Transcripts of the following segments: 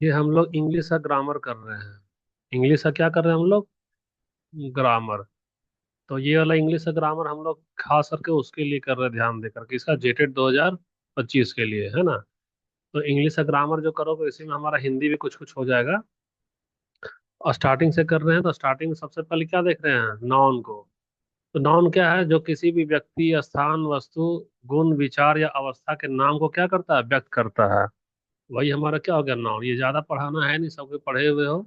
ये हम लोग इंग्लिश का ग्रामर कर रहे हैं। इंग्लिश का क्या कर रहे हैं हम लोग? ग्रामर। तो ये वाला इंग्लिश का ग्रामर हम लोग खास करके उसके लिए कर रहे हैं, ध्यान देकर के इसका जेटेड 2025 के लिए है ना। तो इंग्लिश का ग्रामर जो करोगे इसी में हमारा हिंदी भी कुछ कुछ हो जाएगा। और स्टार्टिंग से कर रहे हैं तो स्टार्टिंग में सबसे पहले क्या देख रहे हैं? नाउन को। तो नाउन क्या है? जो किसी भी व्यक्ति, स्थान, वस्तु, गुण, विचार या अवस्था के नाम को क्या करता है? व्यक्त करता है। वही हमारा क्या हो गया? नाउन। ये ज्यादा पढ़ाना है नहीं, सबके पढ़े हुए हो।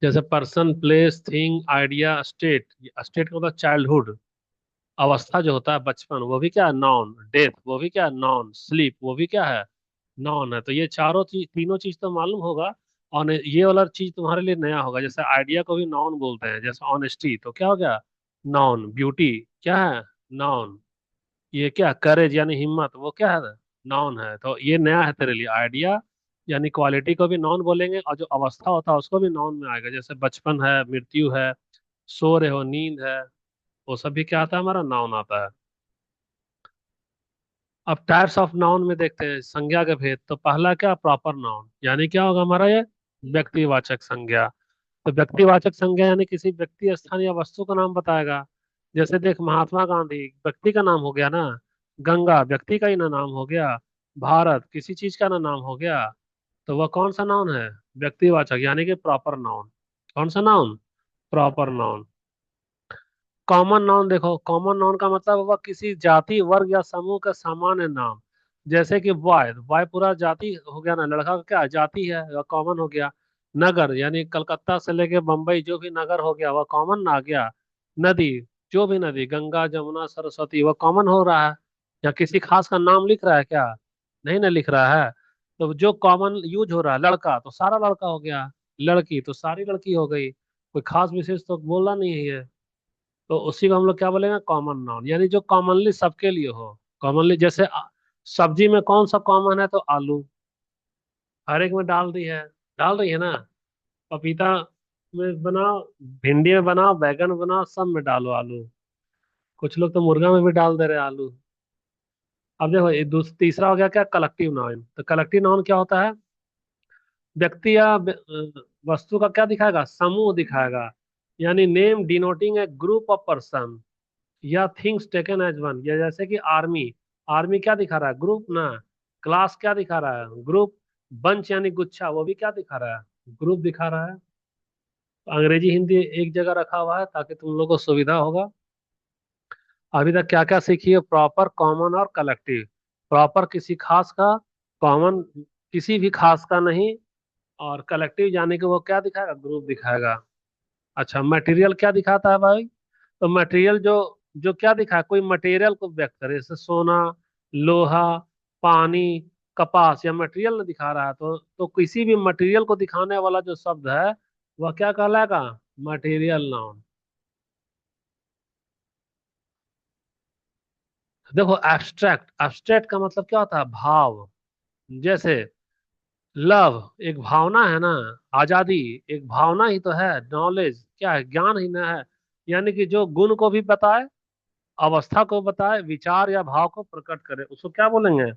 जैसे person, place, thing, idea, state. State का मतलब चाइल्डहुड, अवस्था जो होता है बचपन, वो भी क्या है? नॉन। डेथ वो भी क्या है? नॉन। स्लीप वो भी क्या है? नॉन है। तो ये चारों चीज, तीनों चीज तो मालूम होगा। और ये वाला चीज तुम्हारे लिए नया होगा। जैसे आइडिया को भी नॉन बोलते हैं। जैसे ऑनेस्टी तो क्या हो गया? नॉन। ब्यूटी क्या है? नॉन। ये क्या? करेज यानी हिम्मत, वो क्या है? नॉन है। तो ये नया है तेरे लिए आइडिया। यानी क्वालिटी को भी नॉन बोलेंगे, और जो अवस्था होता है उसको भी नॉन में आएगा। जैसे बचपन है, मृत्यु है, सो रहे हो, नींद है, वो सब भी क्या आता है? हमारा नाउन आता है। अब टाइप्स ऑफ नाउन में देखते हैं संज्ञा के भेद। तो पहला क्या? प्रॉपर नाउन, यानी क्या होगा हमारा ये? व्यक्तिवाचक संज्ञा। तो व्यक्तिवाचक संज्ञा यानी किसी व्यक्ति, स्थान या वस्तु का नाम बताएगा। जैसे देख, महात्मा गांधी व्यक्ति का नाम हो गया ना। गंगा व्यक्ति का ही ना नाम हो गया। भारत किसी चीज का ना नाम हो गया। तो वह कौन सा नाउन है? व्यक्तिवाचक, यानी कि प्रॉपर नाउन। कौन सा noun? Proper noun. Common noun देखो, कॉमन नाउन का मतलब होगा किसी जाति, वर्ग या समूह का सामान्य नाम। जैसे कि बॉय, बॉय पूरा जाति हो गया ना, लड़का का क्या जाति है, वह कॉमन हो गया। नगर यानी कलकत्ता से लेके बम्बई जो भी नगर हो गया वह कॉमन आ गया। नदी, जो भी नदी, गंगा, जमुना, सरस्वती, वह कॉमन हो रहा है। या किसी खास का नाम लिख रहा है क्या? नहीं ना लिख रहा है। तो जो कॉमन यूज हो रहा है, लड़का तो सारा लड़का हो गया, लड़की तो सारी लड़की हो गई, कोई खास विशेष तो बोलना नहीं है। तो उसी को हम लोग क्या बोलेंगे? कॉमन नाउन, यानी जो कॉमनली सबके लिए हो। कॉमनली जैसे सब्जी में कौन सा कॉमन है? तो आलू। हर एक में डाल दी है, डाल रही है ना। पपीता में बनाओ, भिंडी में बनाओ, बैगन में बनाओ, सब में डालो आलू। कुछ लोग तो मुर्गा में भी डाल दे रहे हैं आलू। अब देखो ये तीसरा हो गया क्या? Collective noun. तो कलेक्टिव नाउन क्या होता है? व्यक्ति या वस्तु का क्या दिखाएगा? समूह दिखाएगा। यानी name denoting A group of person या थिंग्स टेकन एज वन। या जैसे कि आर्मी, आर्मी क्या दिखा रहा है? ग्रुप ना। क्लास क्या दिखा रहा है? ग्रुप। बंच यानी गुच्छा, वो भी क्या दिखा रहा है? ग्रुप दिखा रहा है। तो अंग्रेजी हिंदी एक जगह रखा हुआ है ताकि तुम लोग को सुविधा होगा। अभी तक क्या क्या सीखी है? प्रॉपर, कॉमन और कलेक्टिव। प्रॉपर किसी खास का, कॉमन किसी भी खास का नहीं, और कलेक्टिव यानी कि वो क्या दिखाएगा? ग्रुप दिखाएगा। अच्छा, मटेरियल क्या दिखाता है भाई? तो मटेरियल जो, जो क्या दिखा है? कोई मटेरियल को व्यक्त करे, जैसे सोना, लोहा, पानी, कपास, या मटेरियल ने दिखा रहा है। तो किसी भी मटेरियल को दिखाने वाला जो शब्द है वह क्या कहलाएगा? Material noun. देखो एब्स्ट्रैक्ट, एब्स्ट्रैक्ट का मतलब क्या होता है? भाव। जैसे लव एक भावना है ना, आजादी एक भावना ही तो है। नॉलेज क्या है? ज्ञान ही ना है। यानी कि जो गुण को भी बताए, अवस्था को बताए, विचार या भाव को प्रकट करे, उसको क्या बोलेंगे?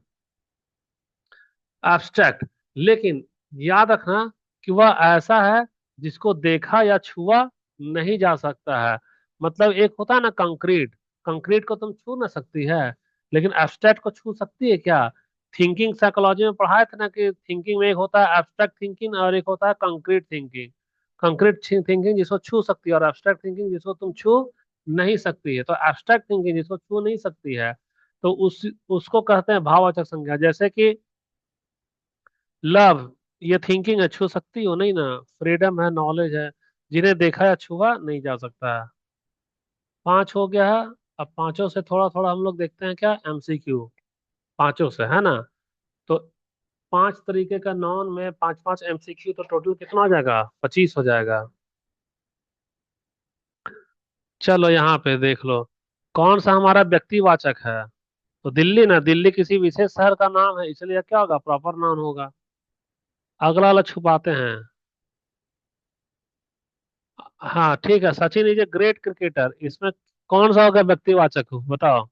एब्स्ट्रैक्ट। लेकिन याद रखना कि वह ऐसा है जिसको देखा या छुआ नहीं जा सकता है। मतलब एक होता है ना कंक्रीट, कंक्रीट को तुम छू ना सकती है, लेकिन एब्स्ट्रैक्ट को छू सकती है क्या? थिंकिंग साइकोलॉजी में पढ़ाया था ना कि थिंकिंग में एक होता है एब्स्ट्रैक्ट थिंकिंग और एक होता है कंक्रीट थिंकिंग। कंक्रीट थिंकिंग जिसको छू सकती है, और एब्स्ट्रैक्ट थिंकिंग जिसको तुम छू नहीं सकती है। तो एब्स्ट्रैक्ट थिंकिंग जिसको छू नहीं सकती है, तो उसको कहते हैं भाववाचक संज्ञा। जैसे कि लव, ये थिंकिंग है, छू सकती हो नहीं ना। फ्रीडम है, नॉलेज है, जिन्हें देखा या छुआ नहीं जा सकता है। पांच हो गया है। अब पांचों से थोड़ा थोड़ा हम लोग देखते हैं क्या? एमसीक्यू। पांचों से है ना। तो पांच तरीके का नॉन में पांच पांच एमसीक्यू, तो टोटल कितना हो जाएगा? 25 हो जाएगा। चलो यहाँ पे देख लो, कौन सा हमारा व्यक्तिवाचक है? तो दिल्ली ना, दिल्ली किसी विशेष शहर का नाम है, इसलिए क्या होगा? प्रॉपर नाउन होगा। अगला वाला छुपाते हैं। हाँ ठीक है, Sachin is a great cricketer, इसमें कौन सा होगा व्यक्तिवाचक हो बताओ?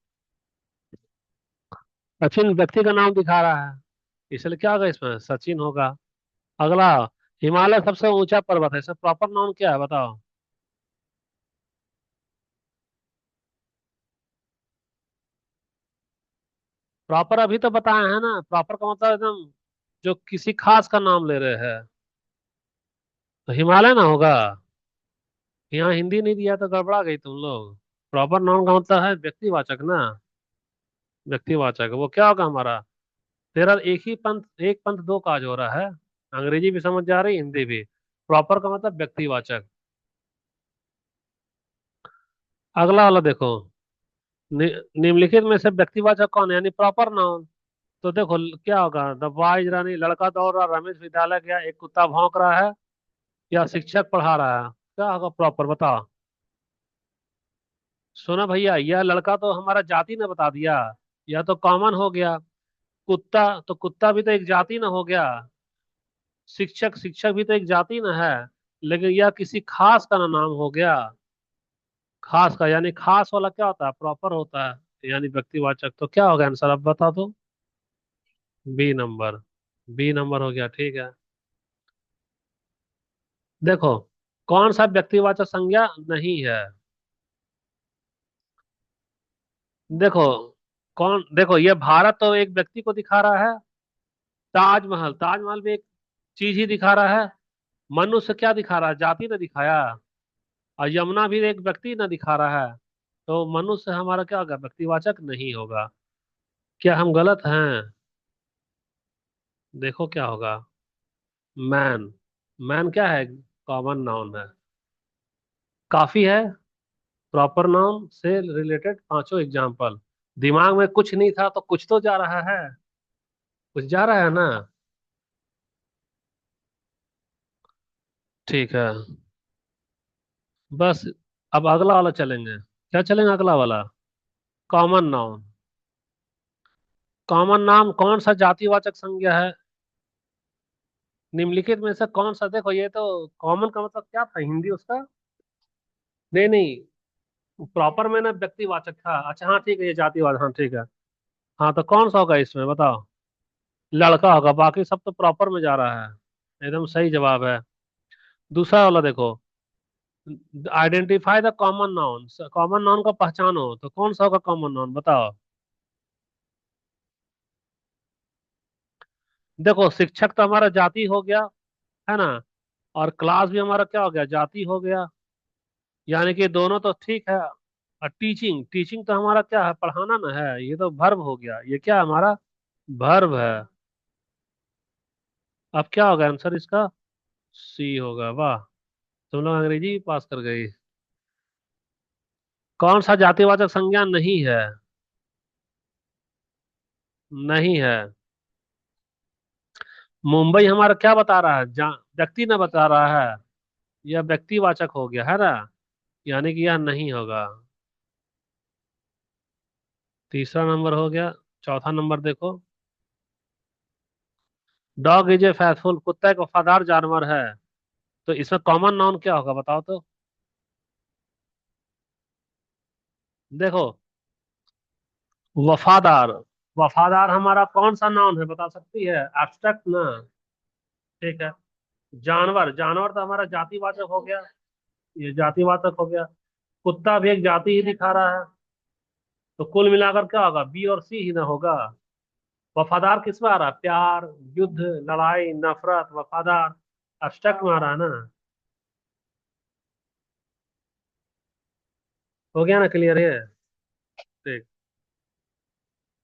सचिन व्यक्ति का नाम दिखा रहा है, इसलिए क्या होगा? इसमें सचिन होगा। अगला, हिमालय सबसे ऊंचा पर्वत है, इसका प्रॉपर नाउन क्या है बताओ। प्रॉपर अभी तो बताए हैं ना, प्रॉपर का मतलब एकदम जो किसी खास का नाम ले रहे हैं। तो हिमालय ना होगा। यहाँ हिंदी नहीं दिया तो गड़बड़ा गई तुम लोग। प्रॉपर नाउन का मतलब है व्यक्तिवाचक ना। व्यक्तिवाचक, वो क्या होगा हमारा। तेरा एक ही पंथ, एक पंथ दो काज हो रहा है। अंग्रेजी भी समझ जा रही, हिंदी भी। प्रॉपर का मतलब व्यक्तिवाचक। अगला वाला देखो। नि, निम्नलिखित में से व्यक्तिवाचक कौन है, यानी प्रॉपर नाउन। तो देखो क्या होगा, द बॉयज रानी, लड़का दौड़ रहा, रमेश विद्यालय गया, एक कुत्ता भौंक रहा है, या शिक्षक पढ़ा रहा है। क्या होगा प्रॉपर बताओ। सुना भैया, यह लड़का तो हमारा जाति ने बता दिया। यह तो कॉमन हो गया। कुत्ता तो कुत्ता भी तो एक जाति न हो गया। शिक्षक शिक्षक भी तो एक जाति न है। लेकिन यह किसी खास का नाम हो गया। खास का यानी खास वाला क्या होता है, प्रॉपर होता है, यानी व्यक्तिवाचक। तो क्या होगा आंसर, अब बता दो। B number. बी नंबर हो गया, ठीक है। देखो, कौन सा व्यक्तिवाचक संज्ञा नहीं है। देखो, कौन, देखो ये भारत तो एक व्यक्ति को दिखा रहा है। ताजमहल, ताजमहल भी एक चीज ही दिखा रहा है। मनुष्य क्या दिखा रहा है, जाति ने दिखाया। और यमुना भी एक व्यक्ति ने दिखा रहा है। तो मनुष्य हमारा क्या होगा, व्यक्तिवाचक नहीं होगा। क्या हम गलत हैं। देखो क्या होगा। मैन। मैन क्या है, कॉमन नाउन है। काफी है। प्रॉपर नाउन से रिलेटेड पांचों एग्जाम्पल। दिमाग में कुछ नहीं था तो कुछ तो जा रहा है। कुछ जा रहा है ना। ठीक है। बस, अब अगला वाला चलेंगे। क्या चलेंगे अगला वाला। Common noun. कॉमन नाम कौन सा जातिवाचक संज्ञा है। निम्नलिखित में से कौन सा, देखो ये तो कॉमन का मतलब क्या था हिंदी उसका। नहीं नहीं, प्रॉपर में ना व्यक्तिवाचक था। अच्छा हाँ ठीक है, ये जातिवाचक, हाँ ठीक है। हाँ तो कौन सा होगा इसमें बताओ। लड़का होगा, बाकी सब तो प्रॉपर में जा रहा है। एकदम सही जवाब है। दूसरा वाला देखो। Identify the common noun, common noun का पहचानो, तो कौन सा होगा कॉमन नाउन बताओ। देखो, शिक्षक तो हमारा जाति हो गया, है ना। और क्लास भी हमारा क्या हो गया, जाति हो गया। यानी कि दोनों तो ठीक है। और टीचिंग, टीचिंग तो हमारा क्या है, पढ़ाना ना है, ये तो वर्ब हो गया, ये क्या है हमारा, वर्ब है। अब क्या होगा आंसर इसका। सी होगा, वाह। तुम लोग अंग्रेजी भी पास कर गई। कौन सा जातिवाचक संज्ञा नहीं है। नहीं है। मुंबई हमारा क्या बता रहा है, व्यक्ति ने बता रहा है। यह व्यक्तिवाचक हो गया है ना। यानी कि यह नहीं होगा। तीसरा नंबर हो गया। चौथा नंबर देखो। डॉग इज ए फैथफुल, कुत्ता एक वफादार जानवर है। तो इसमें कॉमन नाउन क्या होगा बताओ तो। देखो, वफादार। वफादार हमारा कौन सा नाउन है बता सकती है, एब्स्ट्रैक्ट ना। ठीक है। जानवर, जानवर तो हमारा जातिवाचक हो गया। ये जातिवाचक हो गया। कुत्ता भी एक जाति ही दिखा रहा है। तो कुल मिलाकर क्या होगा, बी और सी ही ना होगा। वफादार किस में आ रहा है, प्यार, युद्ध, लड़ाई, नफरत, वफादार। अष्टक में आ रहा है ना। हो गया ना क्लियर है। ठीक।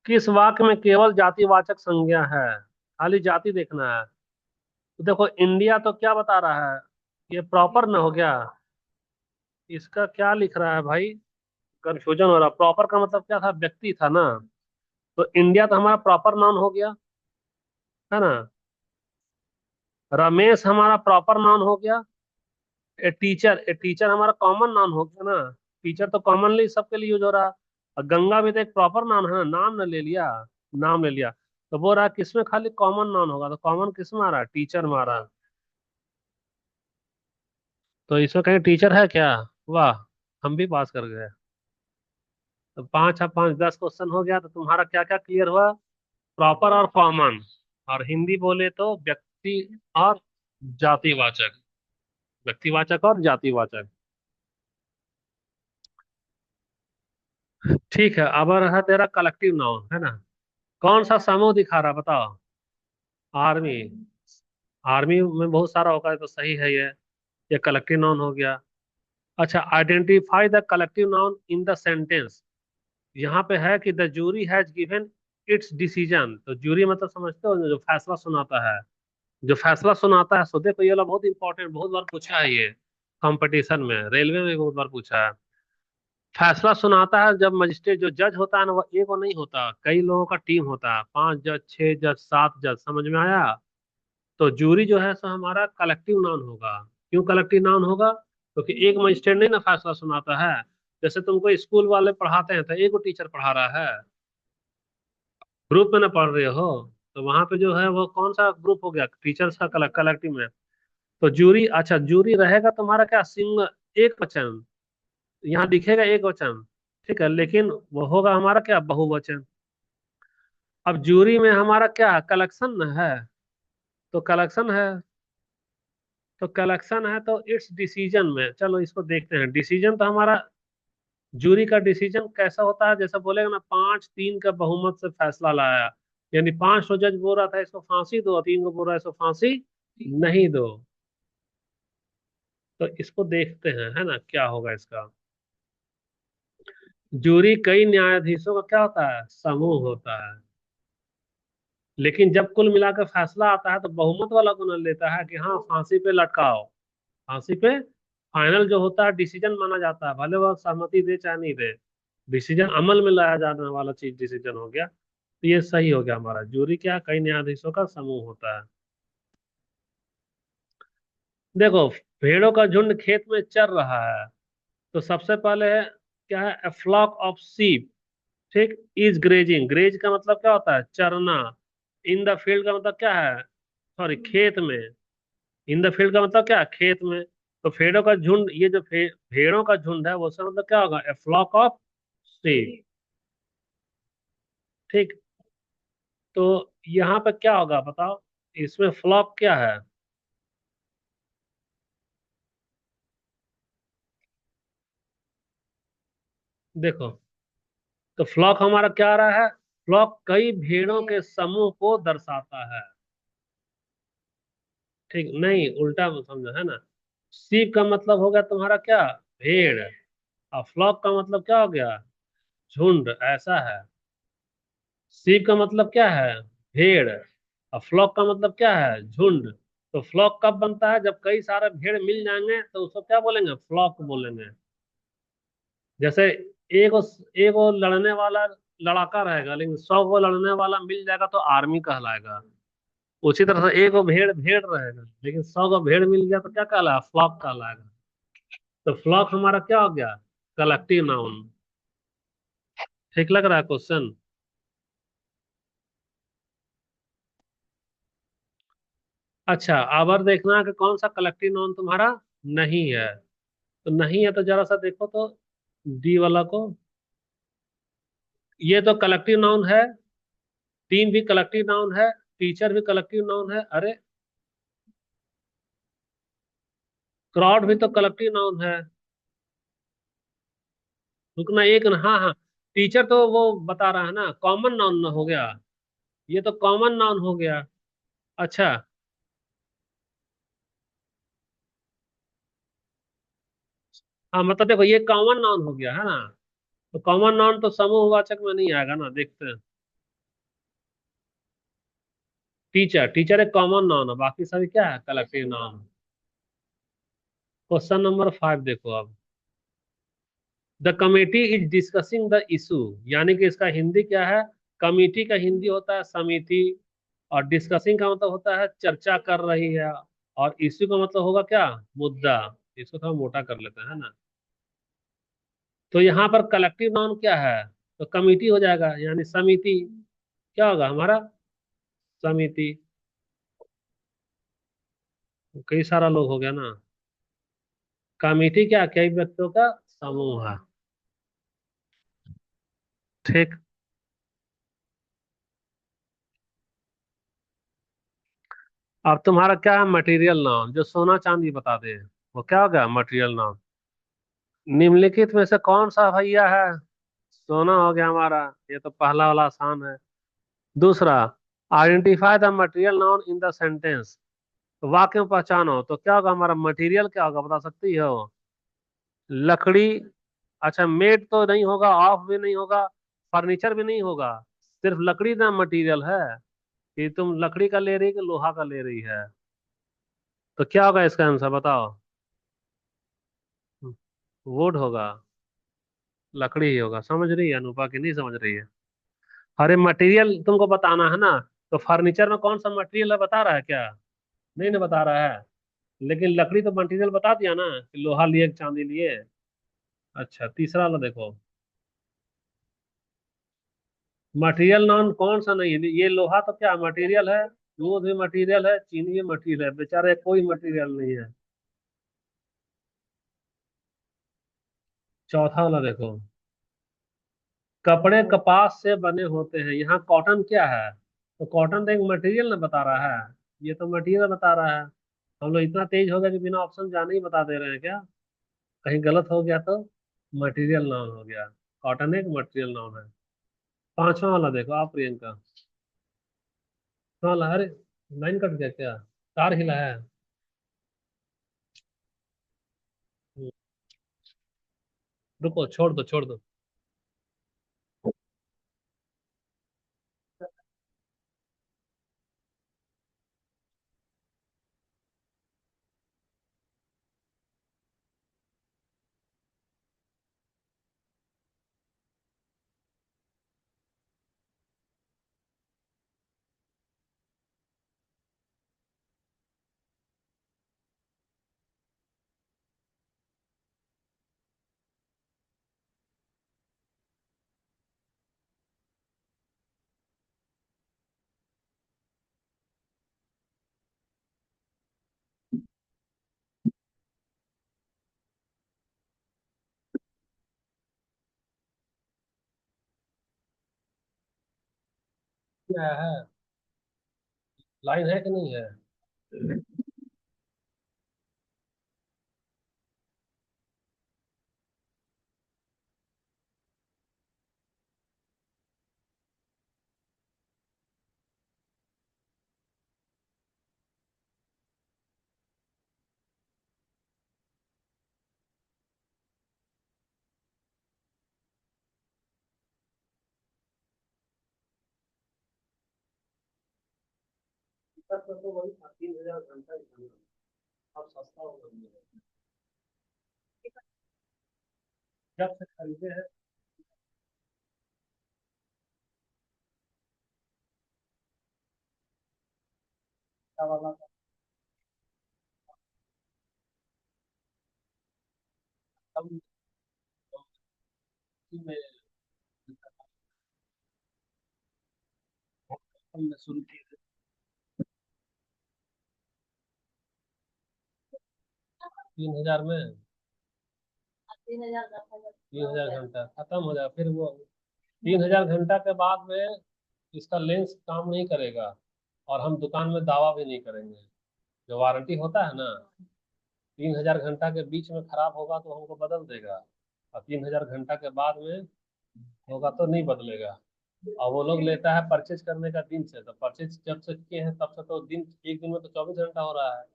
किस वाक्य में केवल जातिवाचक संज्ञा है, खाली जाति देखना है। तो देखो, इंडिया तो क्या बता रहा है, ये प्रॉपर ना हो गया। इसका क्या लिख रहा है भाई, कंफ्यूजन हो रहा। प्रॉपर का मतलब क्या था, व्यक्ति था ना। तो इंडिया तो हमारा प्रॉपर नाउन हो गया, है ना। रमेश हमारा प्रॉपर नाउन हो गया। ए टीचर हमारा कॉमन नाउन हो गया ना। टीचर तो कॉमनली सबके लिए यूज हो रहा है। और गंगा भी तो एक प्रॉपर नाउन है ना, नाम ने ले लिया। नाम ले लिया। तो वो रहा किसमें खाली कॉमन नाउन होगा, तो कॉमन किस में आ रहा है, टीचर में आ रहा है। तो इसमें कहीं टीचर है क्या। वाह, हम भी पास कर गए। तो 5 और 5 10 क्वेश्चन हो गया, तो तुम्हारा क्या क्या क्लियर हुआ। प्रॉपर और कॉमन। और हिंदी बोले तो और जातिवाचक। व्यक्तिवाचक और जातिवाचक। ठीक है, अब रहा तेरा कलेक्टिव नाउन, है ना। कौन सा समूह दिखा रहा, बताओ। आर्मी। आर्मी में बहुत सारा होगा, तो सही है ये कलेक्टिव नाउन हो गया। अच्छा, identify the collective noun in the sentence. यहाँ पे है कि the jury has given its decision. तो जूरी मतलब समझते हो, जो फैसला सुनाता है। जो फैसला सुनाता है, सो देखो ये वाला बहुत इंपॉर्टेंट, बहुत बार पूछा है ये कंपटीशन में, रेलवे में बहुत बार पूछा है। फैसला सुनाता है जब मजिस्ट्रेट, जो जज होता है ना, वो एक वो नहीं होता, कई लोगों का टीम होता है, 5 जज, 6 जज, 7 जज, समझ में आया। तो जूरी जो है सो हमारा कलेक्टिव नाउन होगा। क्यों कलेक्टिव नाउन होगा? क्योंकि एक मजिस्ट्रेट नहीं ना फैसला सुनाता है। जैसे तुमको स्कूल वाले पढ़ाते हैं, तो एक वो टीचर पढ़ा रहा है, ग्रुप में ना पढ़ रहे हो। तो वहां पे जो है वो कौन सा ग्रुप हो गया, टीचर्स का कलेक्टिव में। तो जूरी, अच्छा जूरी रहेगा तुम्हारा क्या, एक वचन। यहाँ दिखेगा एक वचन, ठीक है, लेकिन वो होगा हमारा क्या, बहुवचन। अब जूरी में हमारा क्या कलेक्शन है, तो कलेक्शन है। तो कलेक्शन है तो इट्स डिसीजन में, चलो इसको देखते हैं। डिसीजन तो हमारा, जूरी का डिसीजन कैसा होता है, जैसा बोलेगा ना, 5-3 का बहुमत से फैसला लाया। यानी 5 जज बोल रहा था इसको फांसी दो, 3 को बोल रहा है इसको फांसी नहीं दो। तो इसको देखते हैं, है ना, क्या होगा इसका। जूरी कई न्यायाधीशों का क्या होता है, समूह होता है। लेकिन जब कुल मिलाकर फैसला आता है, तो बहुमत वाला को न लेता है कि हाँ फांसी पे लटकाओ। फांसी पे फाइनल जो होता है डिसीजन माना जाता है, भले वह सहमति दे चाहे नहीं दे। डिसीजन अमल में लाया जाने वाला चीज डिसीजन हो गया। तो ये सही हो गया हमारा, जूरी क्या, कई न्यायाधीशों का समूह होता है। देखो, भेड़ों का झुंड खेत में चर रहा है। तो सबसे पहले है क्या है, ए फ्लॉक ऑफ शीप, ठीक, इज ग्रेजिंग। ग्रेज का मतलब क्या होता है, चरना। इन द फील्ड का मतलब क्या है, सॉरी, खेत में। इन द फील्ड का मतलब क्या है, खेत में। तो भेड़ों का झुंड, ये जो भेड़ों का झुंड है, वो उसका मतलब क्या होगा, ए फ्लॉक ऑफ शीप। ठीक। तो यहाँ पे क्या होगा बताओ, इसमें फ्लॉक क्या है। देखो, तो फ्लॉक हमारा क्या आ रहा है, फ्लॉक कई भेड़ों के समूह को दर्शाता है। ठीक नहीं, उल्टा समझो, है ना। शीप का मतलब हो गया तुम्हारा क्या, भेड़। और फ्लॉक का मतलब क्या हो गया, झुंड, ऐसा है। शीप का मतलब क्या है, भेड़। और फ्लॉक का मतलब क्या है, झुंड। तो फ्लॉक कब बनता है, जब कई सारे भेड़ मिल जाएंगे तो उसको क्या बोलेंगे, फ्लॉक बोलेंगे। जैसे एक एक वो लड़ने वाला लड़ाका रहेगा, लेकिन 100 को लड़ने वाला मिल जाएगा तो आर्मी कहलाएगा। उसी तरह से एक वो भेड़ भेड़ रहेगा, लेकिन 100 को भेड़ मिल गया तो क्या कहलाएगा, फ्लॉक कहलाएगा। तो फ्लॉक हमारा क्या हो गया, कलेक्टिव नाउन। ठीक लग रहा है क्वेश्चन। अच्छा, अब और देखना है कि कौन सा कलेक्टिव नाउन तुम्हारा नहीं है। तो नहीं है तो जरा सा देखो तो, डी वाला को। ये तो कलेक्टिव नाउन है। टीम भी कलेक्टिव नाउन है। टीचर भी कलेक्टिव नाउन है, अरे। क्राउड भी तो कलेक्टिव नाउन है। रुकना एक ना, हाँ हाँ। टीचर तो वो बता रहा है ना, कॉमन नाउन ना हो गया। ये तो कॉमन नाउन हो गया। अच्छा। हाँ मतलब देखो, ये कॉमन नाउन हो गया, है ना। तो कॉमन नाउन तो समूहवाचक में नहीं आएगा ना, देखते हैं। टीचर, टीचर एक कॉमन नाउन है, बाकी सभी क्या है, कलेक्टिव नाउन। क्वेश्चन नंबर 5 देखो अब। The committee is discussing the issue. यानी कि इसका हिंदी क्या है, कमिटी का हिंदी होता है समिति। और डिस्कसिंग का मतलब होता है चर्चा कर रही है। और इशू का मतलब होगा क्या, मुद्दा। इसको थोड़ा मोटा कर लेते हैं, है ना। तो यहाँ पर कलेक्टिव नाउन क्या है, तो कमिटी हो जाएगा, यानी समिति। क्या होगा हमारा, समिति। कई सारा लोग हो गया ना। कमिटी क्या, कई व्यक्तियों का समूह है। ठीक। अब तुम्हारा क्या है मटेरियल नाउन, जो सोना चांदी बता दे, वो क्या हो गया मटेरियल नाउन। निम्नलिखित में से कौन सा भैया है, सोना हो गया हमारा, ये तो पहला वाला आसान है। दूसरा, identify the material noun in the sentence, वाक्य में पहचानो, तो क्या होगा हमारा मटेरियल, क्या होगा बता सकती हो। लकड़ी। अच्छा, मेड तो नहीं होगा, ऑफ भी नहीं होगा, फर्नीचर भी नहीं होगा, सिर्फ लकड़ी ना मटेरियल है, कि तुम लकड़ी का ले रही कि लोहा का ले रही है। तो क्या होगा इसका आंसर बताओ। वुड होगा, लकड़ी ही होगा। समझ रही है अनुपा की नहीं समझ रही है। अरे मटेरियल तुमको बताना है ना, तो फर्नीचर में कौन सा मटेरियल है बता रहा है क्या, नहीं ना बता रहा है। लेकिन लकड़ी तो मटेरियल बता दिया ना, कि लोहा लिए कि चांदी लिए। अच्छा, तीसरा वाला देखो, मटेरियल नॉन कौन सा नहीं है, ये लोहा तो क्या मटेरियल है, दूध भी मटेरियल है, चीनी भी मटेरियल है, बेचारे कोई मटेरियल नहीं है। चौथा वाला देखो, कपड़े कपास से बने होते हैं, यहाँ कॉटन क्या है, तो कॉटन तो एक मटेरियल ना बता रहा है, ये तो मटेरियल बता रहा है। हम लोग इतना तेज हो गया कि बिना ऑप्शन जाने ही बता दे रहे हैं क्या, कहीं गलत हो गया तो। मटेरियल नाउन हो गया, कॉटन एक मटेरियल नाउन है। पांचवा वाला देखो आप प्रियंका। हाँ अरे, लाइन कट गया क्या, तार हिला है। हम्म, रुको छोड़ दो छोड़ दो। क्या है, लाइन है कि नहीं है। 70 तो वही था, 3000 घंटा ही था। अब सस्ता हो गया, जब से खरीदे हैं। क्या वाला था, तब में हमने शुरू किए थे। 3000 में, 3000 घंटा खत्म हो जाए फिर वो, 3000 घंटा के बाद में इसका लेंस काम नहीं करेगा, और हम दुकान में दावा भी नहीं करेंगे। जो वारंटी होता है ना, 3000 घंटा के बीच में खराब होगा तो हमको बदल देगा, और 3000 घंटा के बाद में होगा तो नहीं बदलेगा। और वो लोग लेता है परचेज करने का दिन से, तो परचेज जब से किए हैं तब से तो दिन, एक दिन में तो 24 घंटा हो रहा है।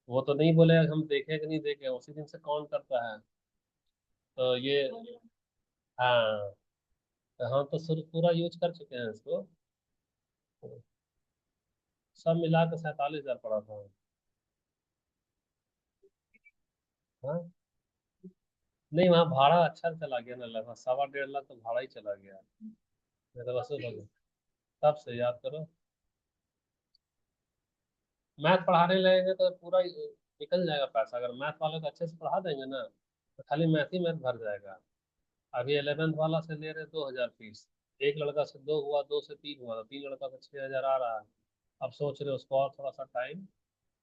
वो तो नहीं बोले हम देखे कि नहीं देखे, उसी दिन से काउंट करता है। तो ये, हाँ, तो हम तो शुरू पूरा यूज कर चुके हैं इसको। सब मिला के 47,000 पड़ा था। हाँ, नहीं वहाँ भाड़ा अच्छा चला गया ना, लगभग 1.25 लाख तो भाड़ा ही चला गया। मैं तो वसूल हो गया, तब से याद करो। मैथ पढ़ाने लगेंगे तो पूरा निकल जाएगा पैसा, अगर मैथ वाले को अच्छे से पढ़ा देंगे ना, तो खाली मैथ ही मैथ भर जाएगा। अभी 11th वाला से ले रहे 2,000 फीस, एक लड़का से दो हुआ, दो से तीन हुआ, तो तीन लड़का से 6,000 आ रहा है। अब सोच रहे उसको और थोड़ा सा टाइम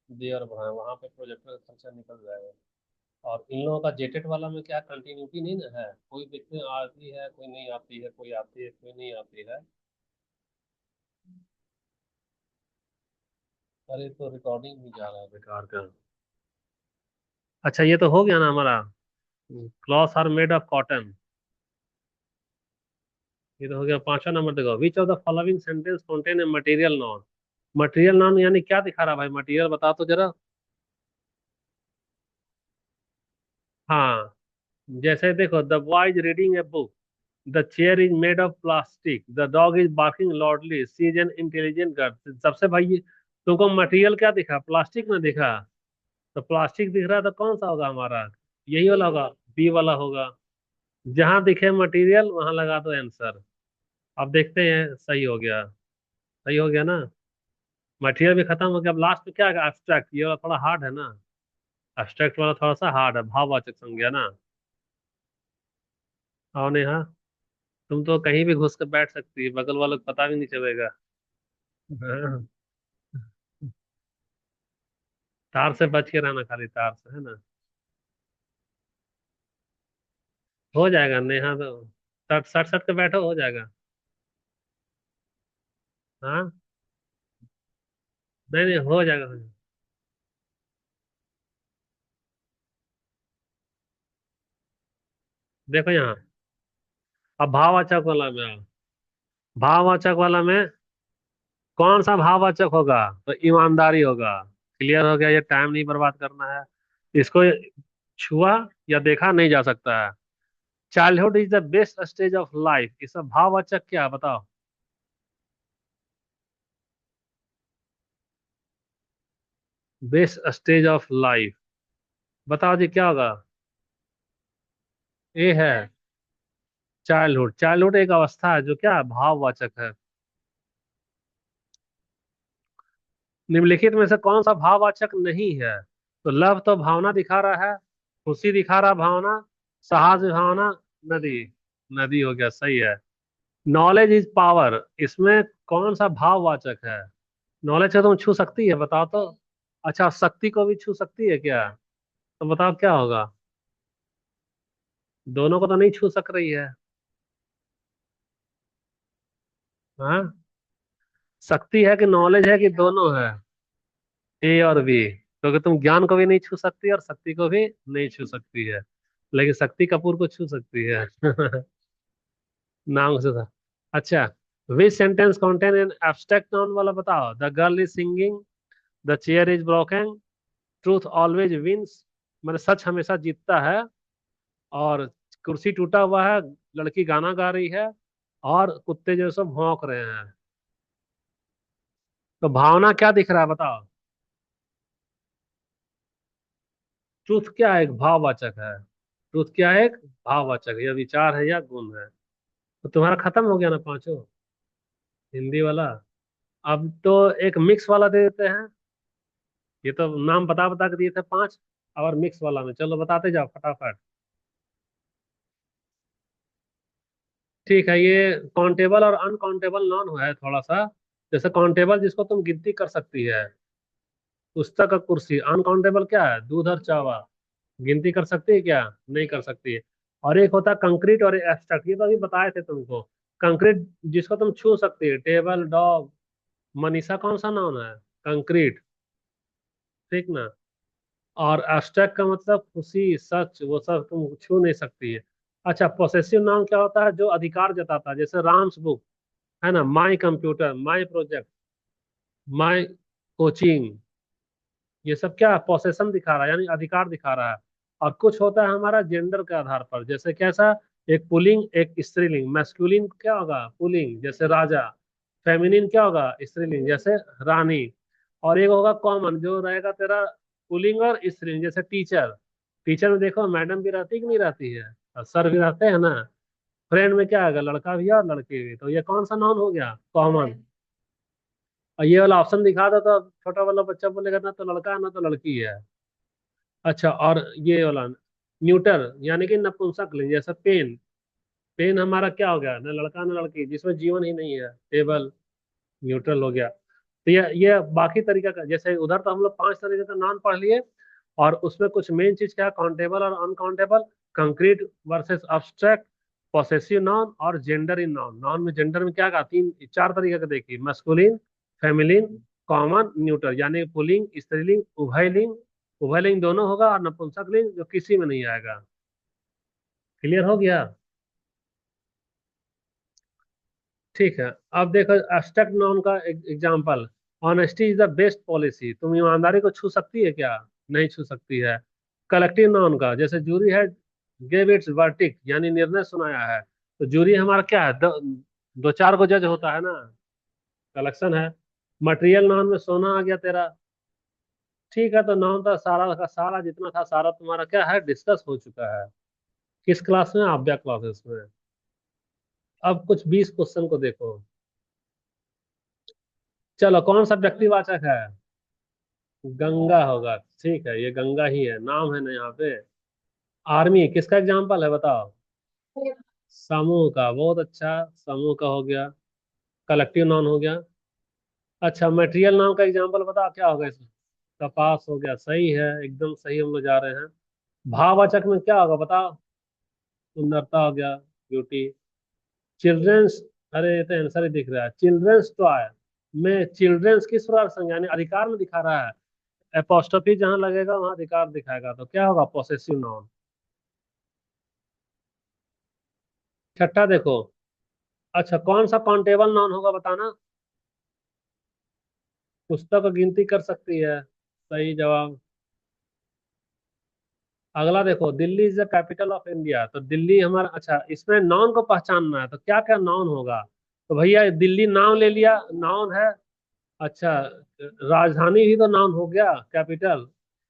दे और बढ़ाए, वहाँ पे प्रोजेक्टर का खर्चा निकल जाएगा। और इन लोगों का जेटेट वाला में क्या कंटिन्यूटी नहीं ना है, कोई देखते हैं आती है कोई नहीं आती है, कोई आती है कोई नहीं आती है। अरे तो रिकॉर्डिंग भी जा रहा है बेकार का। अच्छा ये तो हो गया ना हमारा। Cloth are made of cotton. ये तो हो गया। पांचवा नंबर देखो, which of the following sentence contain a material noun. Material noun यानी क्या दिखा रहा भाई, मटेरियल बता तो जरा। हाँ, जैसे देखो, the boy is reading a book, the chair is made of plastic, the dog is barking loudly, she is an intelligent girl. सबसे भाई तुमको मटेरियल क्या दिखा, प्लास्टिक में दिखा। तो प्लास्टिक दिख रहा है तो कौन सा होगा हमारा, यही वाला होगा, बी वाला होगा। जहां दिखे मटेरियल वहां लगा दो आंसर। अब देखते हैं, सही हो गया। सही हो गया ना। मटेरियल भी खत्म हो गया। अब लास्ट में क्या है, एब्स्ट्रैक्ट। ये वाला थोड़ा हार्ड है ना। एब्स्ट्रैक्ट वाला थोड़ा सा हार्ड है, भाववाचक संज्ञा ना। और नेहा, तुम तो कहीं भी घुस कर बैठ सकती है, बगल वालों को पता भी नहीं चलेगा। हाँ। तार से बच के रहना, खाली तार से, है ना। हो जाएगा नेहा तो। सट सट सट के बैठो, हो जाएगा। हाँ। नहीं नहीं, हो जाएगा, हो जाएगा। देखो यहाँ, अब भाववाचक वाला में आओ। भाववाचक वाला में कौन सा भाववाचक होगा, तो ईमानदारी होगा। क्लियर हो गया, ये टाइम नहीं बर्बाद करना है। इसको छुआ या देखा नहीं जा सकता है। Childhood is the best stage of life, इसका भाववाचक क्या है, बताओ। बेस्ट स्टेज ऑफ लाइफ, बताओ जी क्या होगा। ए है चाइल्डहुड। चाइल्डहुड एक अवस्था है जो क्या है, भाववाचक है। निम्नलिखित में से कौन सा भाववाचक नहीं है, तो लव तो भावना दिखा रहा है, खुशी दिखा रहा भावना, साहस भावना, नदी। नदी हो गया, सही है। नॉलेज इज पावर, इसमें कौन सा भाववाचक है। नॉलेज से तुम छू सकती है, बताओ तो। अच्छा, शक्ति को भी छू सकती है क्या, तो बताओ क्या होगा। दोनों को तो नहीं छू सक रही है। हाँ। शक्ति है कि नॉलेज है कि दोनों है। ए और बी, क्योंकि तुम ज्ञान को भी नहीं छू सकती और शक्ति को भी नहीं छू सकती है, लेकिन शक्ति कपूर को छू सकती है। नाम से था। अच्छा, which sentence contain an abstract noun वाला बताओ। The girl is singing, the chair is broken, truth always wins, मतलब सच हमेशा जीतता है, और कुर्सी टूटा हुआ है, लड़की गाना गा रही है, और कुत्ते जो सब भौंक रहे हैं। तो भावना क्या दिख रहा है, बताओ। ट्रूथ क्या है, एक भाववाचक है। ट्रूथ क्या है, एक भाववाचक है, या विचार है या गुण है। तो तुम्हारा खत्म हो गया ना पांचों, हिंदी वाला। अब तो एक मिक्स वाला दे देते हैं। ये तो नाम बता बता के दिए थे पांच, और मिक्स वाला में चलो बताते जाओ फटाफट। ठीक है, ये काउंटेबल और अनकाउंटेबल नॉन है थोड़ा सा। जैसे काउंटेबल जिसको तुम गिनती कर सकती है, पुस्तक का कुर्सी। अनकाउंटेबल क्या है, दूध और चावा। गिनती कर सकती है क्या, नहीं कर सकती है। और एक होता है कंक्रीट और एब्स्ट्रैक्ट, ये तो अभी बताए थे तुमको। कंक्रीट जिसको तुम छू सकती है, टेबल, डॉग, मनीषा कौन सा नाउन है, कंक्रीट। ठीक ना। और एब्स्ट्रैक्ट का मतलब खुशी, सच, वो सब तुम छू नहीं सकती है। अच्छा, पोसेसिव नाउन क्या होता है, जो अधिकार जताता है, जैसे राम्स बुक, है ना, my computer, my project, my coaching. ये सब क्या पोसेशन दिखा रहा है, यानी अधिकार दिखा रहा है। और कुछ होता है हमारा जेंडर के आधार पर, जैसे कैसा, एक पुलिंग एक स्त्रीलिंग। मैस्कुलिन क्या होगा, पुलिंग, जैसे राजा। फेमिनिन क्या होगा, स्त्रीलिंग, जैसे रानी। और एक होगा कॉमन, जो रहेगा तेरा पुलिंग और स्त्रीलिंग, जैसे टीचर। टीचर में देखो, मैडम भी रहती है कि नहीं रहती है, और सर भी रहते हैं ना। फ्रेंड में क्या आएगा, लड़का भी है और लड़की भी, तो ये कौन सा नाउन हो गया, कॉमन। और ये वाला ऑप्शन दिखा दो तो छोटा वाला बच्चा बोलेगा ना तो लड़का है ना तो लड़की है। अच्छा, और ये वाला न्यूटर, यानी कि नपुंसकलिंग, जैसे पेन। पेन हमारा क्या हो गया, ना लड़का ना लड़की, जिसमें जीवन ही नहीं है, टेबल, न्यूट्रल हो गया। तो ये बाकी तरीका का, जैसे उधर तो हम लोग पांच तरीके का नाम पढ़ लिए, और उसमें कुछ मेन चीज क्या है, काउंटेबल और uncountable, concrete versus abstract, possessive noun और जेंडर इन नाउन। नाउन में जेंडर में क्या कहा, तीन चार तरीके का देखिए, मस्कुलिन, फेमिलिन, कॉमन न्यूटर यानी पुल्लिंग, स्त्रीलिंग, उभयलिंग, उभयलिंग दोनों होगा, और नपुंसकलिंग जो किसी में नहीं आएगा। क्लियर हो गया? ठीक है। अब देखो एब्स्ट्रैक्ट नाउन का example. Honesty is the best policy. तुम ईमानदारी को छू सकती है क्या? नहीं छू सकती है। कलेक्टिव नाउन का, जैसे जूरी है गेव इट्स वर्डिक्ट यानी निर्णय सुनाया है, तो जूरी हमारा क्या है? दो चार को जज होता है ना, कलेक्शन है। मटेरियल नाउन में सोना आ गया तेरा। ठीक है, तो नाउन का सारा का सारा जितना था सारा तुम्हारा क्या है, डिस्कस हो चुका है। किस क्लास में? आभ्या क्लासेस में। अब कुछ 20 क्वेश्चन को देखो। चलो, कौन सा व्यक्तिवाचक है? गंगा होगा। ठीक है, ये गंगा ही है, नाम है ना यहाँ पे। आर्मी किसका एग्जाम्पल है बताओ? समूह का। बहुत अच्छा, समूह का हो गया। कलेक्टिव नाउन हो गया। अच्छा, मटेरियल नाउन का एग्जाम्पल बताओ क्या होगा इसमें? कपास हो गया। सही है, एकदम सही हम लोग जा रहे हैं। भाववाचक में क्या होगा बताओ? सुंदरता हो गया, ब्यूटी। चिल्ड्रंस, अरे ये तो आंसर ही दिख रहा है, चिल्ड्रंस टॉय में चिल्ड्रंस किस प्रकार संज्ञा यानी अधिकार में दिखा रहा है। एपोस्ट्रोफी जहां लगेगा वहां अधिकार दिखाएगा, तो क्या होगा? Possessive noun. छठा देखो। अच्छा, कौन सा काउंटेबल नाउन होगा बताना? पुस्तक को गिनती कर सकती है। सही जवाब। अगला देखो, Delhi is the capital of India, तो दिल्ली हमारा, अच्छा इसमें नाउन को पहचानना है, तो क्या क्या नाउन होगा? तो भैया दिल्ली नाम ले लिया, नाउन है। अच्छा, राजधानी भी तो नाउन हो गया, कैपिटल।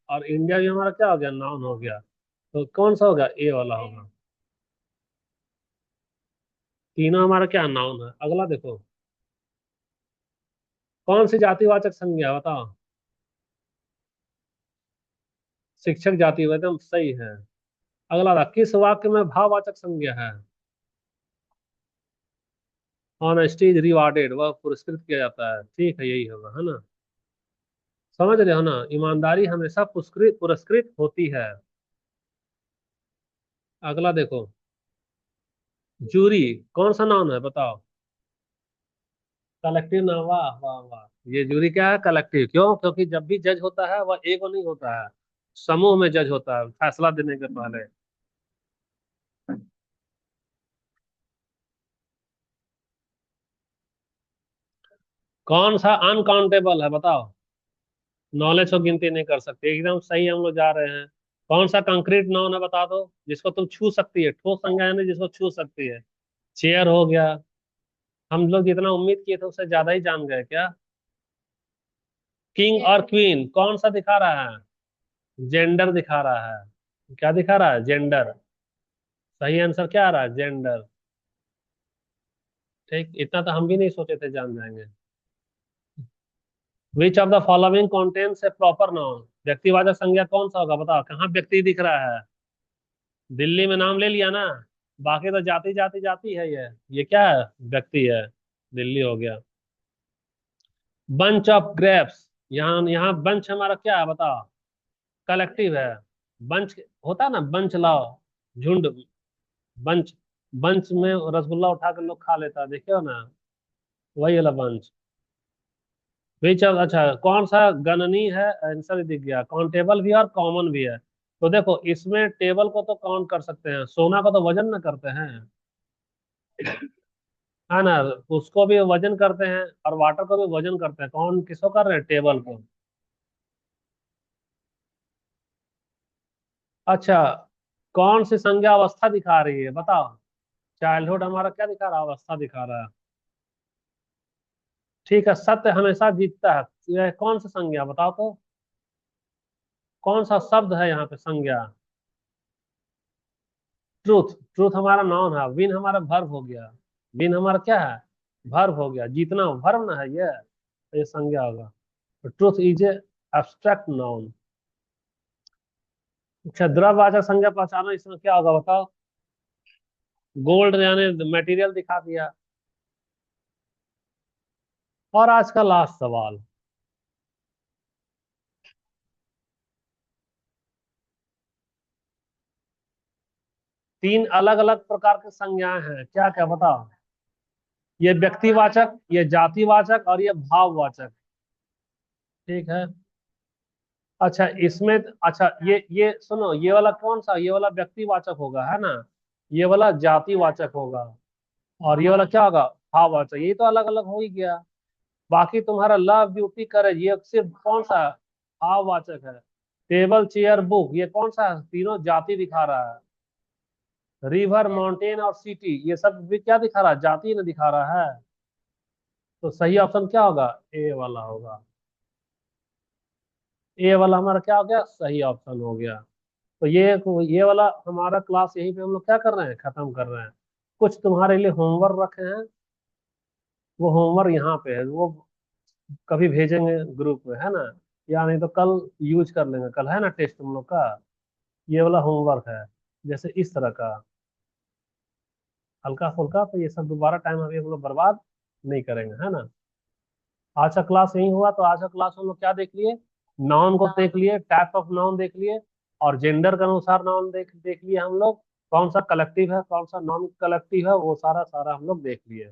और इंडिया भी हमारा क्या हो गया? नाउन हो गया। तो कौन सा होगा? ए वाला होगा। तीनों हमारा क्या नाउन है। अगला देखो, कौन सी जातिवाचक संज्ञा बताओ? शिक्षक जाति, एकदम सही है। अगला था, किस वाक्य में भाववाचक संज्ञा है? ऑनेस्टी इज रिवार्डेड, वह पुरस्कृत किया जाता है। ठीक है, यही होगा, है ना? समझ रहे हो ना? ईमानदारी हमेशा पुरस्कृत पुरस्कृत होती है। अगला देखो, जूरी कौन सा नाउन है बताओ? Collective noun. वाह वाह वाह, ये जूरी क्या है? कलेक्टिव। क्यों? क्योंकि जब भी जज होता है वह एक नहीं होता है, समूह में जज होता है फैसला देने के पहले। कौन सा अनकाउंटेबल है बताओ? नॉलेज को गिनती नहीं कर सकते, एकदम सही हम लोग जा रहे हैं। कौन सा कंक्रीट नाउन है बता दो, जिसको तुम छू सकती है, ठोस संज्ञा है ना, जिसको छू सकती है? चेयर हो गया। हम लोग जितना उम्मीद किए थे उससे ज्यादा ही जान गए क्या? किंग और क्वीन कौन सा दिखा रहा है? जेंडर दिखा रहा है। क्या दिखा रहा है? जेंडर। सही आंसर क्या आ रहा है? जेंडर। ठीक, इतना तो हम भी नहीं सोचे थे जान जाएंगे। Which of the following contains a proper noun? व्यक्तिवाचक संज्ञा कौन सा होगा बताओ? कहाँ व्यक्ति दिख रहा है? दिल्ली में नाम ले लिया ना, बाकी तो जाति जाति जाति है ये क्या है? व्यक्ति है। दिल्ली हो गया। बंच ऑफ ग्रेप्स, यहाँ यहाँ बंच हमारा क्या है बताओ? कलेक्टिव है। बंच होता है ना, बंच लाओ, झुंड। बंच, बंच में रसगुल्ला उठा कर लोग खा लेता है, देखियो ना, वही वाला बंच। विच ऑफ, अच्छा कौन सा गणनी है? आंसर दिख गया, काउंटेबल भी है और कॉमन भी है। तो देखो, इसमें टेबल को तो काउंट कर सकते हैं, सोना को तो वजन न करते हैं, है ना? उसको भी वजन करते हैं और वाटर को भी वजन करते हैं। कौन किसको कर रहे हैं? टेबल को। अच्छा, कौन सी संज्ञा अवस्था दिखा रही है बताओ? चाइल्डहुड हमारा क्या दिखा रहा है? अवस्था दिखा रहा है। ठीक है, सत्य हमेशा जीतता है। यह कौन सी संज्ञा बताओ तो? कौन सा शब्द है यहाँ पे संज्ञा? ट्रूथ। ट्रूथ हमारा नाउन है, विन हमारा वर्ब हो गया। विन हमारा क्या है? वर्ब हो गया, जीतना वर्ब ना है ये संज्ञा होगा। Truth is a abstract noun. अच्छा, द्रव्यवाचक संज्ञा पहचानो, इसमें क्या होगा बताओ? गोल्ड यानी मटेरियल दिखा दिया। और आज का लास्ट सवाल। तीन अलग अलग प्रकार के संज्ञाएं हैं, क्या क्या बताओ? ये व्यक्तिवाचक, ये जातिवाचक और ये भाववाचक। ठीक है। अच्छा इसमें, अच्छा ये सुनो, ये वाला कौन सा, ये वाला व्यक्तिवाचक होगा है ना, ये वाला जातिवाचक होगा, और ये वाला क्या होगा, भाववाचक। ये तो अलग अलग हो ही गया। बाकी तुम्हारा लव ब्यूटी करेज ये सिर्फ कौन सा है, भाववाचक है। टेबल चेयर बुक ये कौन सा है, तीनों जाति दिखा रहा है। रिवर माउंटेन और सिटी ये सब भी क्या दिखा रहा है, जाति न दिखा रहा है। तो सही ऑप्शन क्या होगा, ए वाला होगा। ए वाला हमारा क्या हो गया, सही ऑप्शन हो गया। तो ये वाला हमारा क्लास यहीं पे हम लोग क्या कर रहे हैं, खत्म कर रहे हैं। कुछ तुम्हारे लिए होमवर्क रखे हैं, वो होमवर्क यहाँ पे है, वो कभी भेजेंगे ग्रुप में है ना, या नहीं तो कल यूज कर लेंगे, कल है ना टेस्ट हम लोग का। ये वाला होमवर्क है, जैसे इस तरह का हल्का फुल्का, तो ये सब दोबारा टाइम अभी हम लोग बर्बाद नहीं करेंगे है ना। आज का क्लास यही हुआ, तो आज का क्लास हम लोग क्या देख लिए, नाउन को देख लिए, टाइप ऑफ नाउन देख लिए, और जेंडर के अनुसार नाउन देख देख लिए हम लोग, कौन सा कलेक्टिव है कौन सा नॉन कलेक्टिव है, वो सारा सारा हम लोग देख लिए।